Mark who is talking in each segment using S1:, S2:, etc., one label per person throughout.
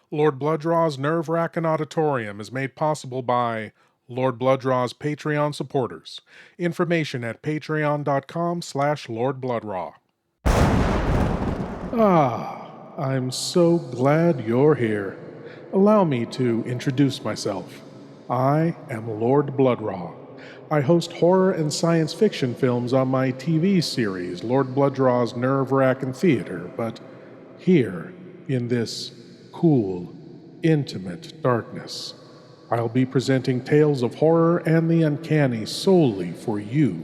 S1: Lord Blood-Rah's Nerve-Wrackin Auditorium is made possible by Lord Blood-Rah's Patreon supporters. Information at patreon.com/Lord Blood-Rah. I'm so glad you're here. Allow me to introduce myself. I am Lord Blood-Rah. I host horror and science fiction films on my TV series, Lord Blood-Rah's Nerve-Wrackin Theater, but here, in this cool, intimate darkness, I'll be presenting tales of horror and the uncanny solely for you,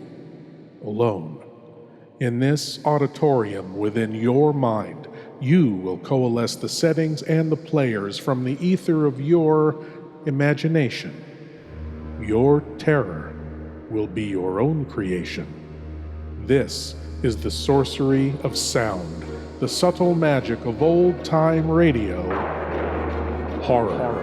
S1: alone. In this auditorium within your mind, you will coalesce the settings and the players from the ether of your imagination. Your terror will be your own creation. This is the sorcery of sound, the subtle magic of old-time radio, horror.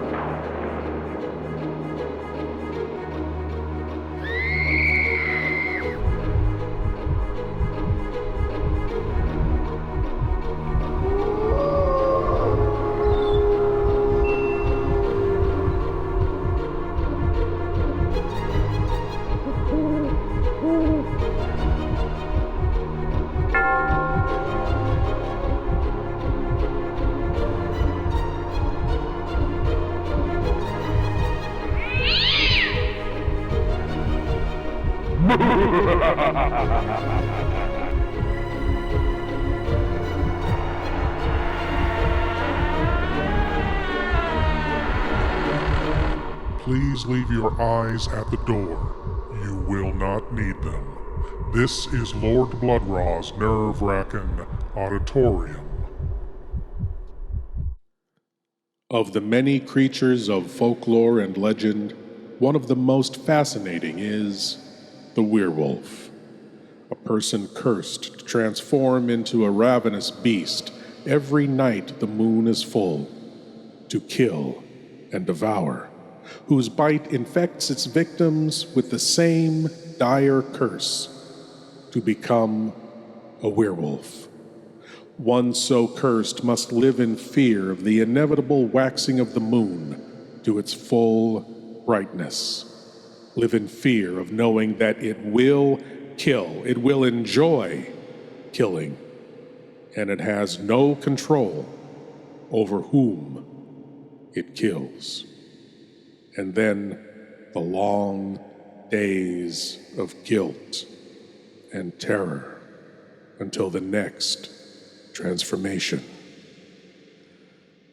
S2: Please leave your eyes at the door. You will not need them. This is Lord Blood-Rah's Nerve-Wrackin Auditorium. Of the many creatures of folklore and legend, one of the most fascinating is the werewolf. A person cursed to transform into a ravenous beast every night the moon is full, to kill and devour, whose bite infects its victims with the same dire curse, to become a werewolf. One so cursed must live in fear of the inevitable waxing of the moon to its full brightness. Live in fear of knowing that it will kill, it will enjoy killing, and it has no control over whom it kills. And then the long days of guilt and terror until the next transformation.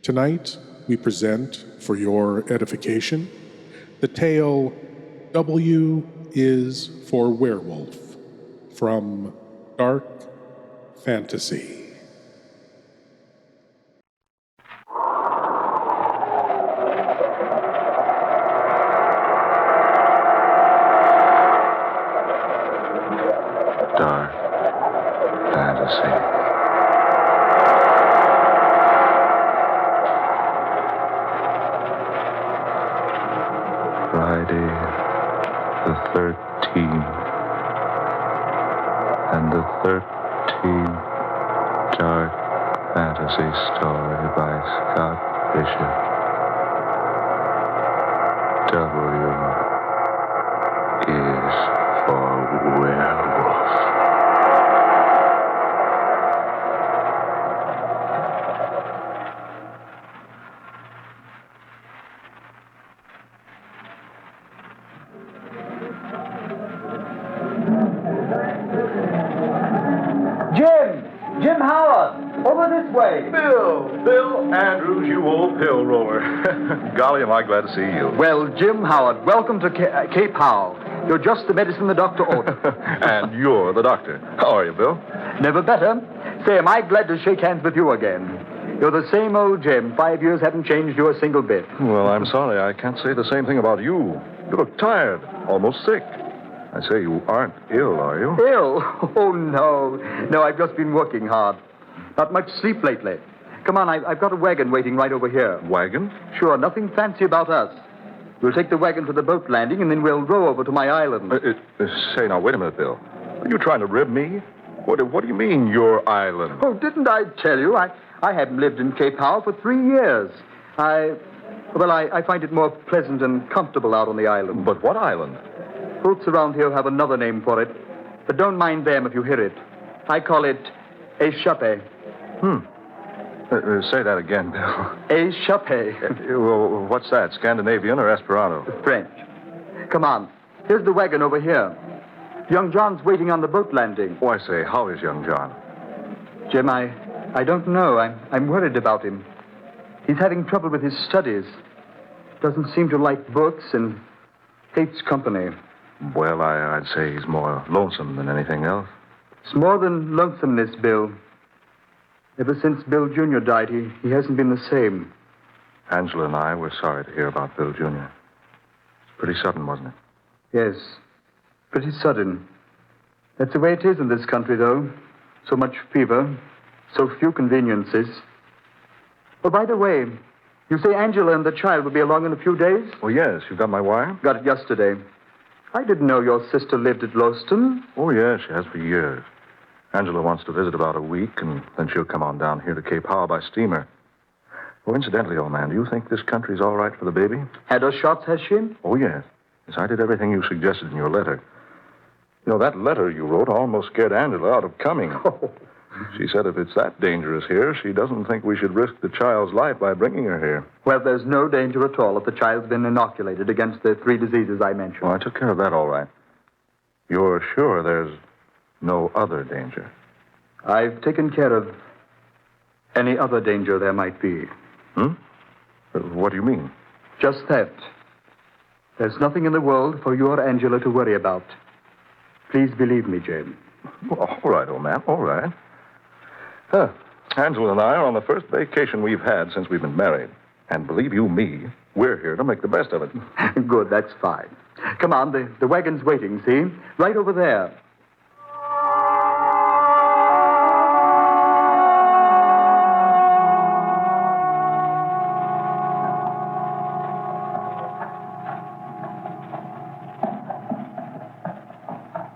S2: Tonight, we present, for your edification, the tale W is for Werewolf from Dark Fantasy.
S3: Dark Fantasy. Friday the 13th, and the 13th Dark Fantasy story by Scott Bishop. W is for Werewolf.
S4: Jim Howard, over this way.
S5: Bill Andrews, you old pill roller. Golly, am I glad to see you.
S4: Well, Jim Howard, welcome to Cape Howe. You're just the medicine the doctor ordered.
S5: And you're the doctor. How are you, Bill?
S4: Never better. Say, am I glad to shake hands with you again? You're the same old Jim. 5 years haven't changed you a single bit.
S5: Well, I'm sorry. I can't say the same thing about you. You look tired, almost sick. I say you aren't ill, are you?
S4: Ill? Oh, no. No, I've just been working hard. Not much sleep lately. Come on, I've got a wagon waiting right over here.
S5: Wagon?
S4: Sure, nothing fancy about us. We'll take the wagon to the boat landing, and then we'll row over to my island.
S5: Say, now, wait a minute, Bill. Are you trying to rib me? What do you mean, your island?
S4: Oh, didn't I tell you? I haven't lived in Cape Howe for 3 years. I find it more pleasant and comfortable out on the island.
S5: But what island?
S4: Folks around here have another name for it, but don't mind them if you hear it. I call it échappé.
S5: Say that again, Bill.
S4: Échappé.
S5: Well, what's that, Scandinavian or Esperanto?
S4: French. Come on. Here's the wagon over here. Young John's waiting on the boat landing.
S5: Oh, I say, how is young John?
S4: Jim, I don't know. I'm worried about him. He's having trouble with his studies. Doesn't seem to like books and hates company.
S5: Well, I'd say he's more lonesome than anything else.
S4: It's more than lonesomeness, Bill. Ever since Bill Jr. died, he hasn't been the same.
S5: Angela and I were sorry to hear about Bill Jr. It's pretty sudden, wasn't it?
S4: Yes, pretty sudden. That's the way it is in this country, though. So much fever, so few conveniences. Oh, by the way, you say Angela and the child will be along in a few days?
S5: Oh, yes. You got my wire?
S4: Got it yesterday. I didn't know your sister lived at Lowston.
S5: Oh, yes, she has for years. Angela wants to visit about a week, and then she'll come on down here to Cape Howe by steamer. Oh, incidentally, old man, do you think this country's all right for the baby?
S4: Had her shots, has she?
S5: Oh, yes. Yes, I did everything you suggested in your letter. You know, that letter you wrote almost scared Angela out of coming.
S4: Oh.
S5: She said if it's that dangerous here, she doesn't think we should risk the child's life by bringing her here.
S4: Well, there's no danger at all if the child's been inoculated against the 3 diseases I mentioned.
S5: Oh, I took care of that all right. You're sure there's no other danger?
S4: I've taken care of any other danger there might be.
S5: What do you mean?
S4: Just that. There's nothing in the world for you or Angela to worry about. Please believe me, Jane.
S5: Well, all right, old man, all right. Angela and I are on the first vacation we've had since we've been married. And believe you me, we're here to make the best of it.
S4: Good, that's fine. Come on, the wagon's waiting, see? Right over there.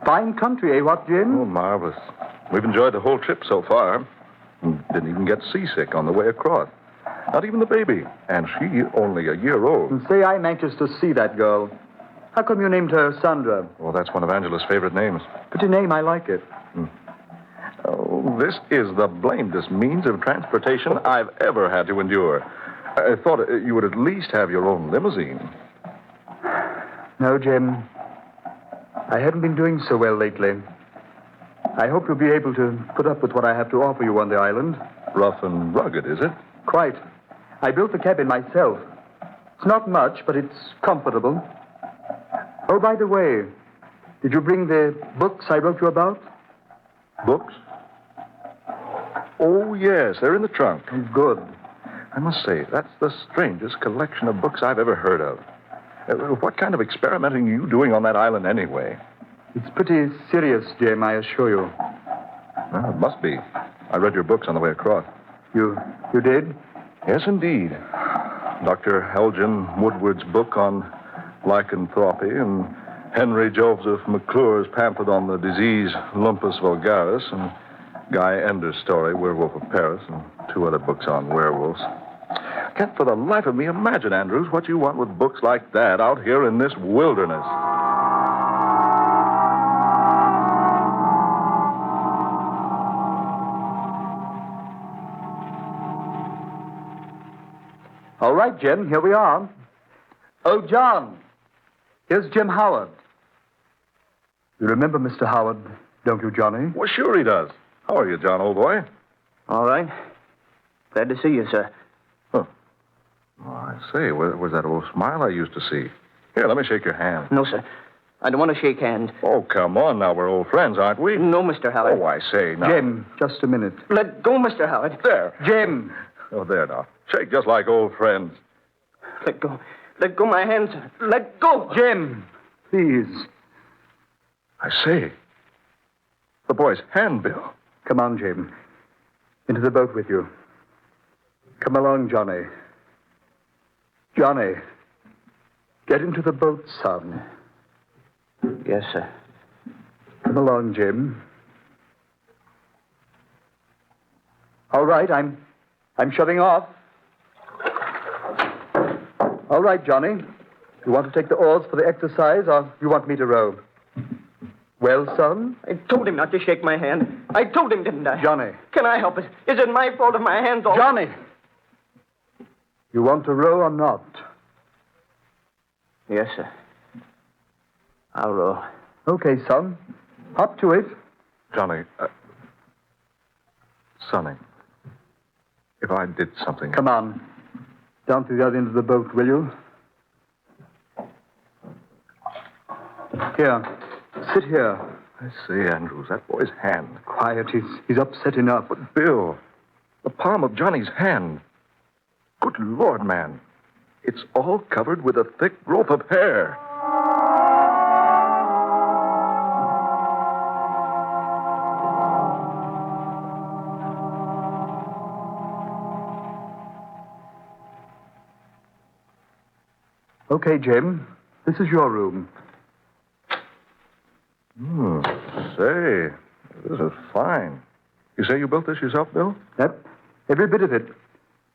S4: Fine country, eh, what, Jim?
S5: Oh, marvelous. We've enjoyed the whole trip so far. Didn't even get seasick on the way across. Not even the baby. And she only a year old.
S4: And say I'm anxious to see that girl. How come you named her Sandra?
S5: Well, that's one of Angela's favorite names.
S4: Pretty name, I like it.
S5: Oh, this is the blamedest means of transportation I've ever had to endure. I thought you would at least have your own limousine.
S4: No, Jim. I haven't been doing so well lately. I hope you'll be able to put up with what I have to offer you on the island.
S5: Rough and rugged, is it?
S4: Quite. I built the cabin myself. It's not much, but it's comfortable. Oh, by the way, did you bring the books I wrote you about?
S5: Books? Oh, yes, they're in the trunk.
S4: Good.
S5: I must say, that's the strangest collection of books I've ever heard of. What kind of experimenting are you doing on that island anyway?
S4: It's pretty serious, Jim, I assure you.
S5: Well, it must be. I read your books on the way across.
S4: You did?
S5: Yes, indeed. Dr. Elgin Woodward's book on lycanthropy and Henry Joseph McClure's pamphlet on the disease Lumpus vulgaris and Guy Ender's story, Werewolf of Paris, and 2 other books on werewolves. I can't for the life of me imagine, Andrews, what you want with books like that out here in this wilderness.
S4: All right, Jim, here we are. Oh, John, here's Jim Howard. You remember Mr. Howard, don't you, Johnny?
S5: Well, sure he does. How are you, John, old boy?
S6: All right. Glad to see you, sir.
S5: Oh, I say, where's that old smile I used to see? Here, let me shake your hand.
S6: No, sir. I don't want to shake hands.
S5: Oh, come on now. We're old friends, aren't we?
S6: No, Mr. Howard.
S5: Oh, I say now.
S4: Jim, just a minute.
S6: Let go, Mr. Howard.
S5: There.
S4: Jim!
S5: Oh, there now. Shake just like old friends.
S6: Let go. Let go my hands, sir. Let go.
S4: Jim, please.
S5: I say. The boy's handbill.
S4: Come on, Jim. Into the boat with you. Come along, Johnny. Johnny, get into the boat, son.
S6: Yes, sir.
S4: Come along, Jim. All right, I'm shoving off. All right, Johnny. You want to take the oars for the exercise, or you want me to row? Well, son?
S6: I told him not to shake my hand. I told him, didn't I?
S4: Johnny.
S6: Can I help it? Is it my fault if my hand's all...
S4: Johnny! You want to row or not?
S6: Yes, sir. I'll row.
S4: Okay, son. Hop to it.
S5: Johnny, Sonny, if I did something...
S4: Come on. Down to the other end of the boat, will you? Here. Sit here.
S5: I say, Andrews, that boy's hand.
S4: Quiet. He's upset enough.
S5: But, Bill, the palm of Johnny's hand. Good Lord, man. It's all covered with a thick growth of hair.
S4: Okay, Jim. This is your room.
S5: Say, this is fine. You say you built this yourself, Bill?
S4: Yep. Every bit of it.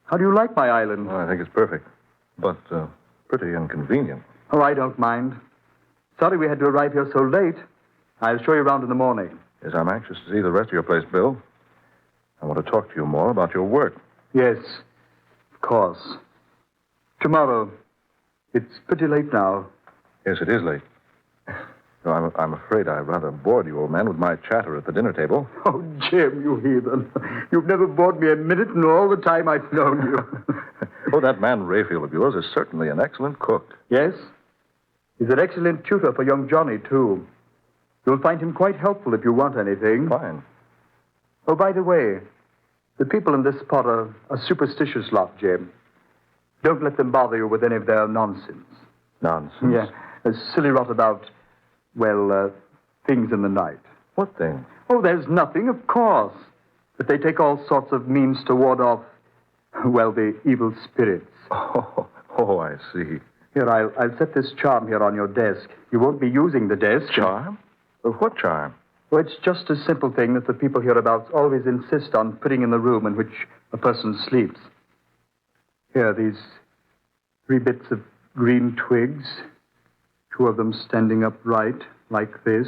S4: How do you like my island?
S5: Well, I think it's perfect. But pretty inconvenient.
S4: Oh, I don't mind. Sorry we had to arrive here so late. I'll show you around in the morning.
S5: Yes, I'm anxious to see the rest of your place, Bill. I want to talk to you more about your work.
S4: Yes, of course. Tomorrow. It's pretty late now.
S5: Yes, it is late. No, I'm afraid I rather bored you, old man, with my chatter at the dinner table.
S4: Oh, Jim, you heathen. You've never bored me a minute in all the time I've known you.
S5: Oh, that man Rayfield of yours is certainly an excellent cook.
S4: Yes? He's an excellent tutor for young Johnny, too. You'll find him quite helpful if you want anything.
S5: Fine.
S4: Oh, by the way, the people in this spot are a superstitious lot, Jim. Don't let them bother you with any of their nonsense.
S5: Nonsense?
S4: Yeah, a silly rot about, well, things in the night.
S5: What thing?
S4: Oh, there's nothing, of course. But they take all sorts of means to ward off, well, the evil spirits.
S5: Oh, I see.
S4: Here, I'll set this charm here on your desk. You won't be using the desk.
S5: Charm? What charm?
S4: Oh, it's just a simple thing that the people hereabouts always insist on putting in the room in which a person sleeps. Here, these 3 bits of green twigs, 2 of them standing upright like this.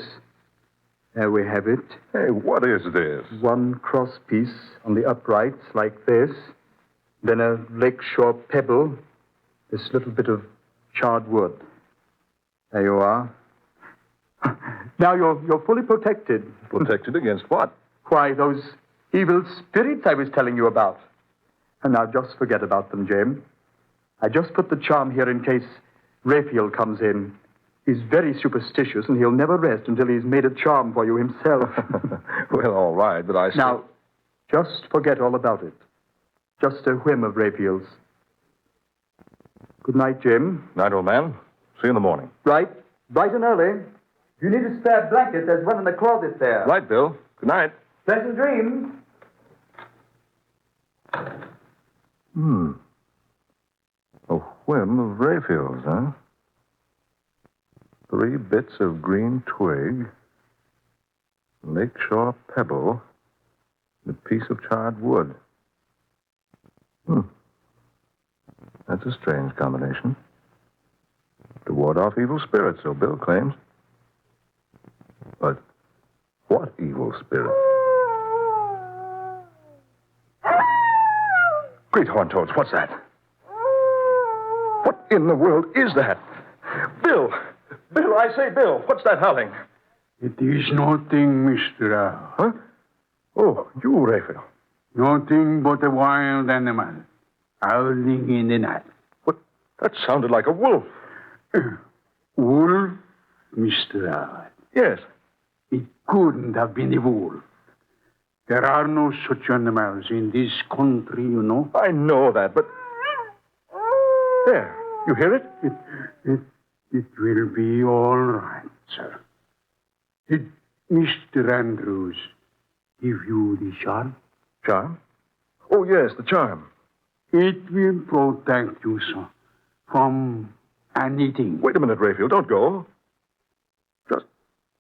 S4: There we have it.
S5: Hey, what is this?
S4: 1 cross piece on the uprights like this. Then a lakeshore pebble. This little bit of charred wood. There you are. Now you're fully protected.
S5: Protected against what?
S4: Why, those evil spirits I was telling you about. And now just forget about them, Jim. I just put the charm here in case Rayfield comes in. He's very superstitious, and he'll never rest until he's made a charm for you himself.
S5: Well, all right, but I...
S4: Now, just forget all about it. Just a whim of Rayfield's. Good night, Jim.
S5: Night, old man. See you in the morning.
S4: Right. Bright and early. If you need a spare blanket, there's one in the closet there.
S5: Right, Bill. Good night.
S4: Pleasant dreams.
S5: A whim of Rayfield's, huh? 3 bits of green twig, lakeshore pebble, and a piece of charred wood. That's a strange combination. To ward off evil spirits, so Bill claims. But what evil spirit? Great horn toads, what's that? What in the world is that? Bill! Bill, I say, Bill, what's that howling?
S7: It is nothing, Mr.
S5: Huh? Oh, you, Rayfield.
S7: Nothing but a wild animal howling in the night.
S5: What? That sounded like a wolf.
S7: Wolf, Mr.
S5: Yes.
S7: It couldn't have been a wolf. There are no such animals in this country, you know.
S5: I know that, but... There, you hear it?
S7: It will be all right, sir. Did Mr. Andrews give you the charm?
S5: Charm? Oh, yes, the charm.
S7: It will protect you, sir, from anything.
S5: Wait a minute, Rayfield, don't go. Just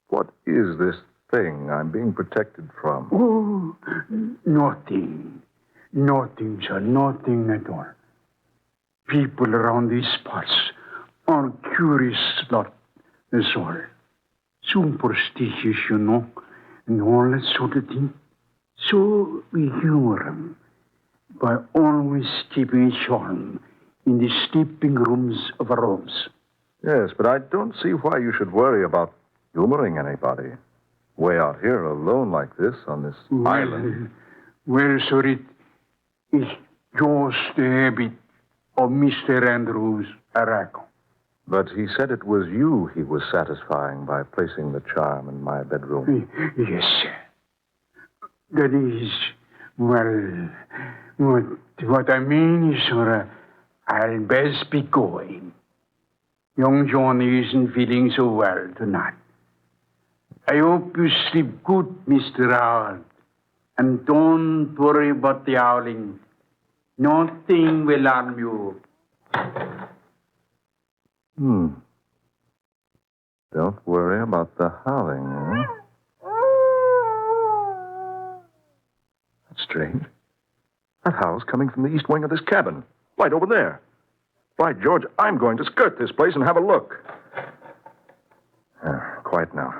S5: what is this thing I'm being protected from?
S7: Oh, nothing. Nothing, sir, nothing at all. people around these parts are curious lot, that's all. Superstitious, you know, and all that sort of thing. So we humor them by always keeping a charm in the sleeping rooms of our homes.
S5: Yes, but I don't see why you should worry about humoring anybody. Way out here alone like this on this island.
S7: Well, sir, it is just the habit of Mr. Andrews, I reckon.
S5: But he said it was you he was satisfying by placing the charm in my bedroom.
S7: Yes, sir. That is, well, what I mean is, sir, I'll best be going. Young Johnny isn't feeling so well tonight. I hope you sleep good, Mr. Howard. And don't worry about the howling. Nothing will harm you.
S5: Don't worry about the howling, eh? That's strange. That howl's coming from the east wing of this cabin. Right over there. By George, I'm going to skirt this place and have a look. Quiet now.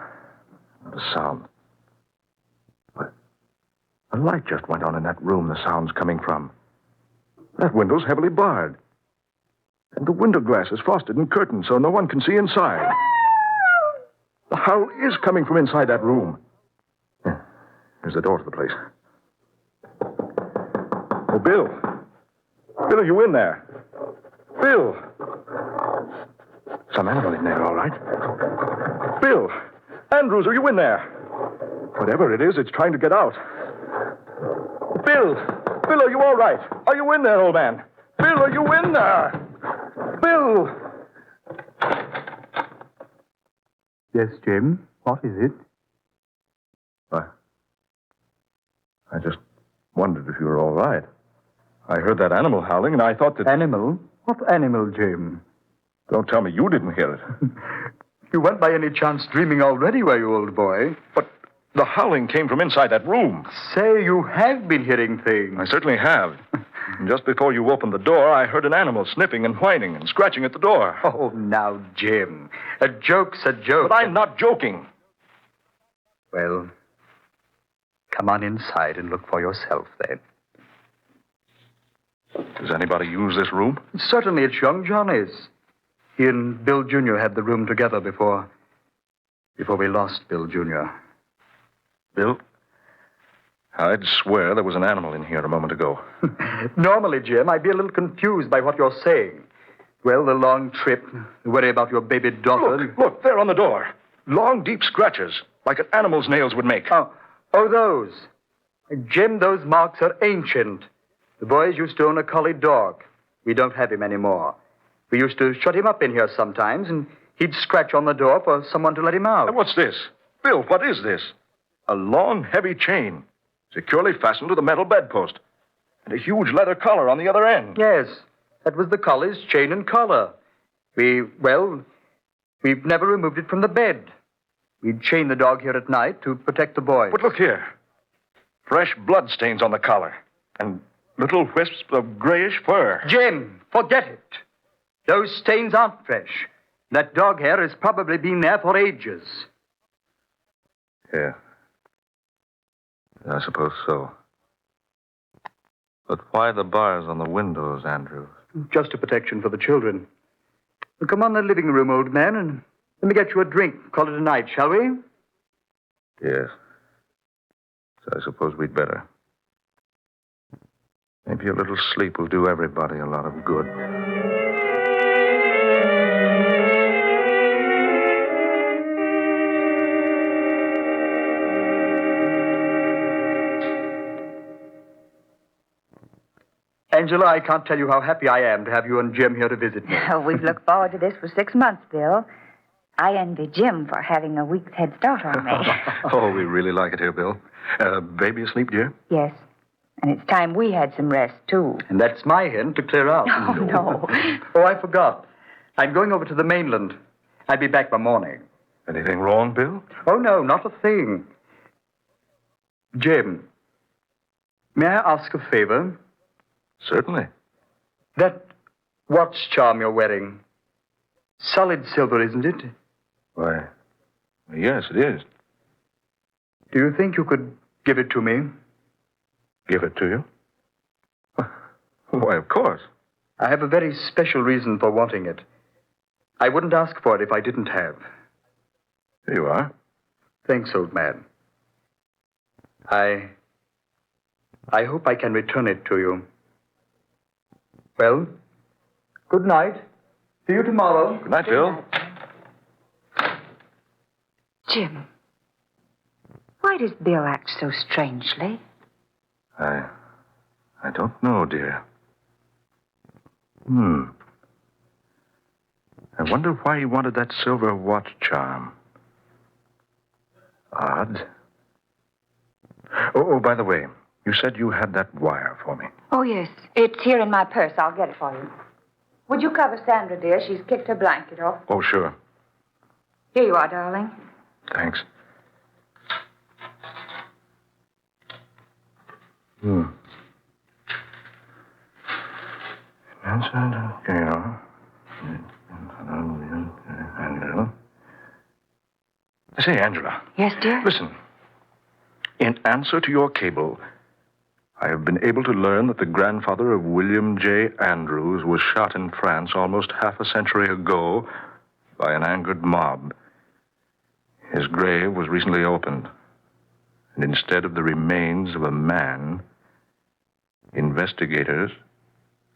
S5: Not a sound. But a light just went on in that room the sound's coming from. That window's heavily barred. And the window glass is frosted and curtained so no one can see inside. The howl is coming from inside that room. Here's the door to the place. Oh, Bill. Bill, are you in there? Bill. Some animal in there, all right. Bill. Andrews, are you in there? Whatever it is, it's trying to get out. Bill. Bill, are you all right? Are you in there, old man? Bill, are you in there? Bill!
S7: Yes, Jim? What is it?
S5: I just wondered if you were all right. I heard that animal howling, and I thought that...
S4: Animal? What animal, Jim?
S5: Don't tell me you didn't hear it.
S4: You weren't by any chance dreaming already, were you, old boy?
S5: But the howling came from inside that room.
S4: Say, you have been hearing things.
S5: I certainly have. And just before you opened the door, I heard an animal sniffing and whining and scratching at the door.
S4: Oh, now, Jim. A joke's a joke.
S5: But I'm not joking.
S4: Well, come on inside and look for yourself, then.
S5: Does anybody use this room?
S4: Certainly, it's young Johnny's. He and Bill Jr. had the room together before we lost Bill Jr.
S5: Bill? I'd swear there was an animal in here a moment ago.
S4: Normally, Jim, I'd be a little confused by what you're saying. Well, the long trip, the worry about your baby daughter...
S5: Look, there on the door. Long, deep scratches, like an animal's nails would make.
S4: Oh, those. Jim, those marks are ancient. The boys used to own a collie dog. We don't have him anymore. We used to shut him up in here sometimes, and he'd scratch on the door for someone to let him out.
S5: And what's this? Bill, what is this? A long, heavy chain, securely fastened to the metal bedpost, and a huge leather collar on the other end.
S4: Yes, that was the collie's chain and collar. We've never removed it from the bed. We'd chain the dog here at night to protect the boys.
S5: But look here. Fresh blood stains on the collar, and little wisps of grayish fur.
S4: Jim, forget it. Those stains aren't fresh. That dog hair has probably been there for ages.
S5: Yeah. I suppose so. But why the bars on the windows, Andrew?
S4: Just a protection for the children. Well, come on the living room, old man, and let me get you a drink. Call it a night, shall we?
S5: Yes. So I suppose we'd better. Maybe a little sleep will do everybody a lot of good.
S4: Angela, I can't tell you how happy I am to have you and Jim here to visit me.
S8: We've looked forward to this for 6 months, Bill. I envy Jim for having a week's head start on me.
S5: Oh, we really like it here, Bill. Baby asleep, dear?
S8: Yes. And it's time we had some rest, too.
S4: And that's my hint to clear out.
S8: Oh, no.
S4: Oh, I forgot. I'm going over to the mainland. I'll be back by morning.
S5: Anything wrong, Bill?
S4: Oh, no, not a thing. Jim, may I ask a favor?
S5: Certainly.
S4: That watch charm you're wearing. Solid silver, isn't it?
S5: Why, yes, it is.
S4: Do you think you could give it to me?
S5: Give it to you? Why, of course.
S4: I have a very special reason for wanting it. I wouldn't ask for it if I didn't have.
S5: Here you are.
S4: Thanks, old man. I hope I can return it to you. Well, good night. See you tomorrow.
S5: Good night, Bill.
S8: Jim, why does Bill act so strangely?
S5: I don't know, dear. I wonder why he wanted that silver watch charm. Odd. Oh, by the way, you said you had that wire for me.
S8: Oh, yes. It's here in my purse. I'll get it for you. Would you cover Sandra, dear? She's kicked her blanket off.
S5: Oh, sure.
S8: Here you are, darling.
S5: Thanks. Say, Angela.
S8: Yes, dear?
S5: Listen. In answer to your cable, I have been able to learn that the grandfather of William J. Andrews was shot in France almost half a century ago by an angered mob. His grave was recently opened, and instead of the remains of a man, investigators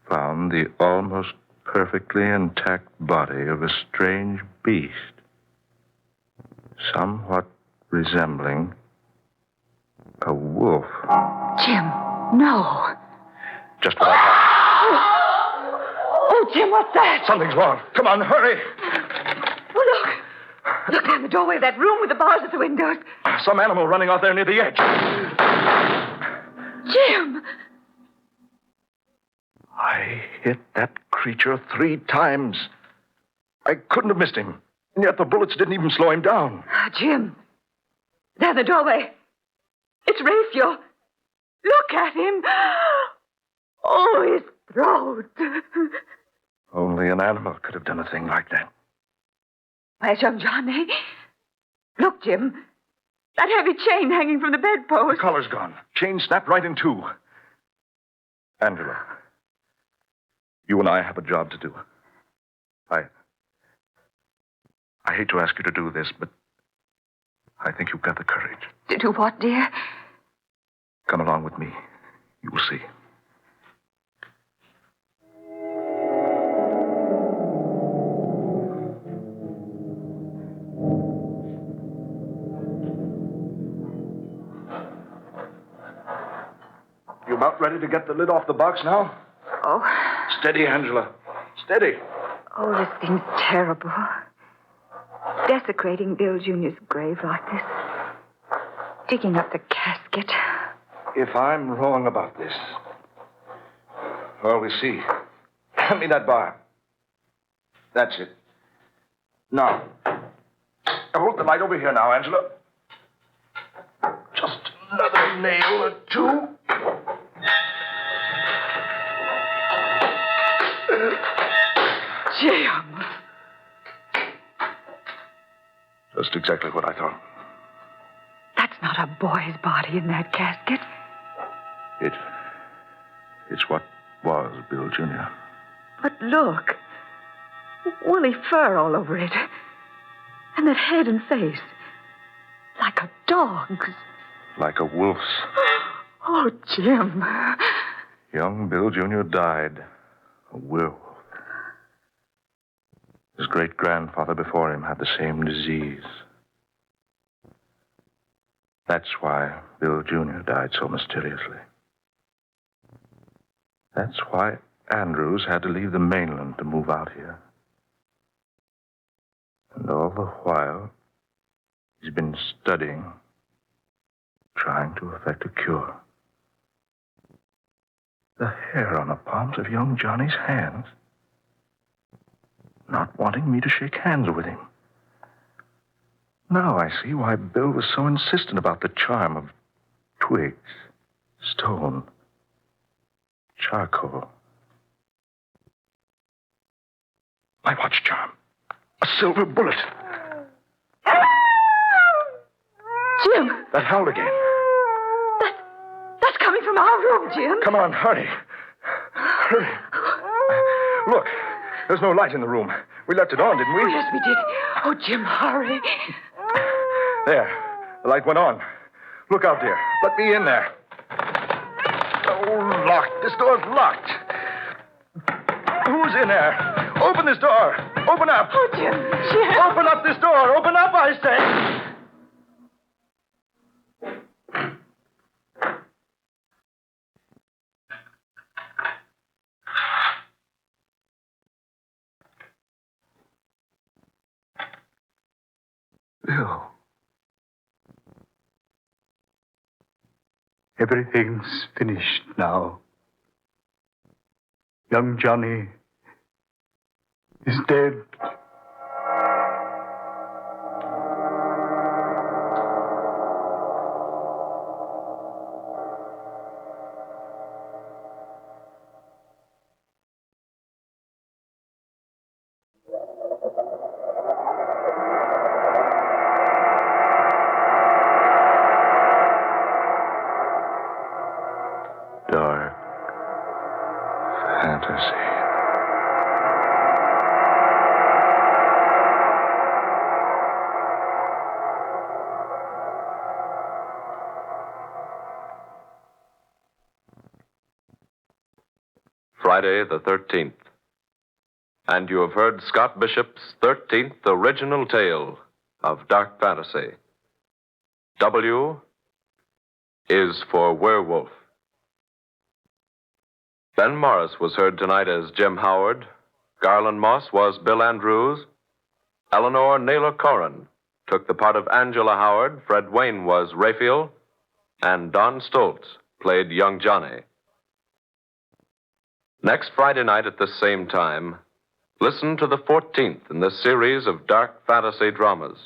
S5: found the almost perfectly intact body of a strange beast, somewhat resembling a wolf.
S8: Jim, no.
S5: Just what I thought.
S8: Oh, Jim, what's that?
S5: Something's wrong. Come on, hurry.
S8: Oh, look. Look down the doorway of that room with the bars at the windows.
S5: Some animal running out there near the edge.
S8: Jim!
S5: I hit that creature 3 times. I couldn't have missed him. And yet the bullets didn't even slow him down.
S8: Jim. Down the doorway. It's Raphael. Look at him. Oh, his throat.
S5: Only an animal could have done a thing like that.
S8: Where's young Johnny? Look, Jim. That heavy chain hanging from the bedpost.
S5: The collar's gone. Chain snapped right in 2. Angela, you and I have a job to do. I hate to ask you to do this, but I think you've got the courage.
S8: To do what, dear?
S5: Come along with me. You will see. You about ready to get the lid off the box now?
S8: Oh.
S5: Steady, Angela. Steady.
S8: Oh, this seems terrible. Desecrating Bill Jr.'s grave like this. Digging up the casket.
S5: If I'm wrong about this, well, we'll see. Hand me that bar. That's it. Now, hold the light over here now, Angela. Just another nail or 2.
S8: Jim!
S5: Just exactly what I thought.
S8: That's not a boy's body in that casket.
S5: It's what was Bill Jr.
S8: But look. Woolly fur all over it. And that head and face. Like a dog's.
S5: Like a wolf's.
S8: Oh, Jim.
S5: Young Bill Jr. died. A werewolf. His great-grandfather before him had the same disease. That's why Bill Jr. died so mysteriously. That's why Andrews had to leave the mainland to move out here. And all the while, he's been studying, trying to effect a cure. The hair on the palms of young Johnny's hands. Not wanting me to shake hands with him. Now I see why Bill was so insistent about the charm of twigs, stone, charcoal. My watch charm. A silver bullet.
S8: Jim!
S5: That howl again.
S8: That's coming from our room, Jim.
S5: Come on, hurry. Hurry. Look, there's no light in the room. We left it on, didn't we?
S8: Oh, yes, we did. Oh, Jim, hurry.
S5: There. The light went on. Look out, dear. Let me in there. Oh, locked. This door's locked. Who's in there? Open this door. Open up.
S8: Oh, Jim.
S5: Open up this door. Open up, I say.
S7: Bill. Everything's finished now. Young Johnny is dead.
S3: Dark fantasy.
S9: Friday the 13th. And you have heard Scott Bishop's 13th original tale of dark fantasy. W is for Werewolf. Ben Morris was heard tonight as Jim Howard. Garland Moss was Bill Andrews. Eleanor Naylor Corrin took the part of Angela Howard. Fred Wayne was Raphael. And Don Stoltz played young Johnny. Next Friday night at the same time, listen to the 14th in this series of dark fantasy dramas.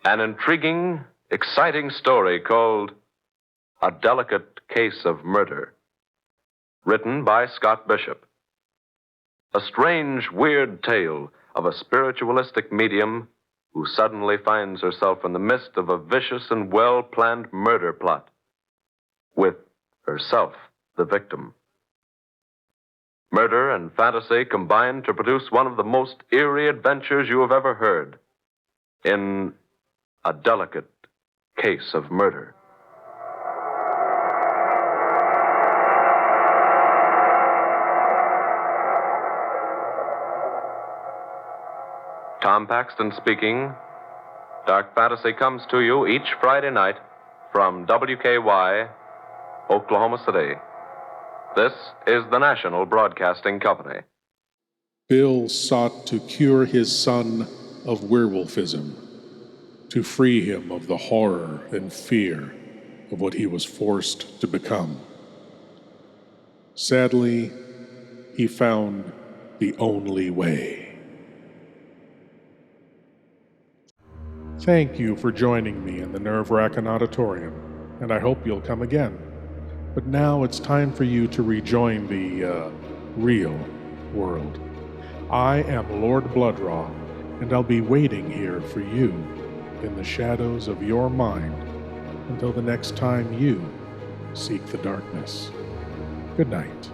S9: An intriguing, exciting story called A Delicate Case of Murder. Written by Scott Bishop. A strange, weird tale of a spiritualistic medium who suddenly finds herself in the midst of a vicious and well-planned murder plot, with herself the victim. Murder and fantasy combine to produce one of the most eerie adventures you have ever heard in A Delicate Case of Murder. Tom Paxton speaking. Dark Fantasy comes to you each Friday night from WKY, Oklahoma City. This is the National Broadcasting Company.
S2: Bill sought to cure his son of werewolfism, to free him of the horror and fear of what he was forced to become. Sadly, he found the only way. Thank you for joining me in the Wrackin Auditorium, and I hope you'll come again. But now it's time for you to rejoin the, real world. I am Lord Blood-Rah, and I'll be waiting here for you in the shadows of your mind until the next time you seek the darkness. Good night.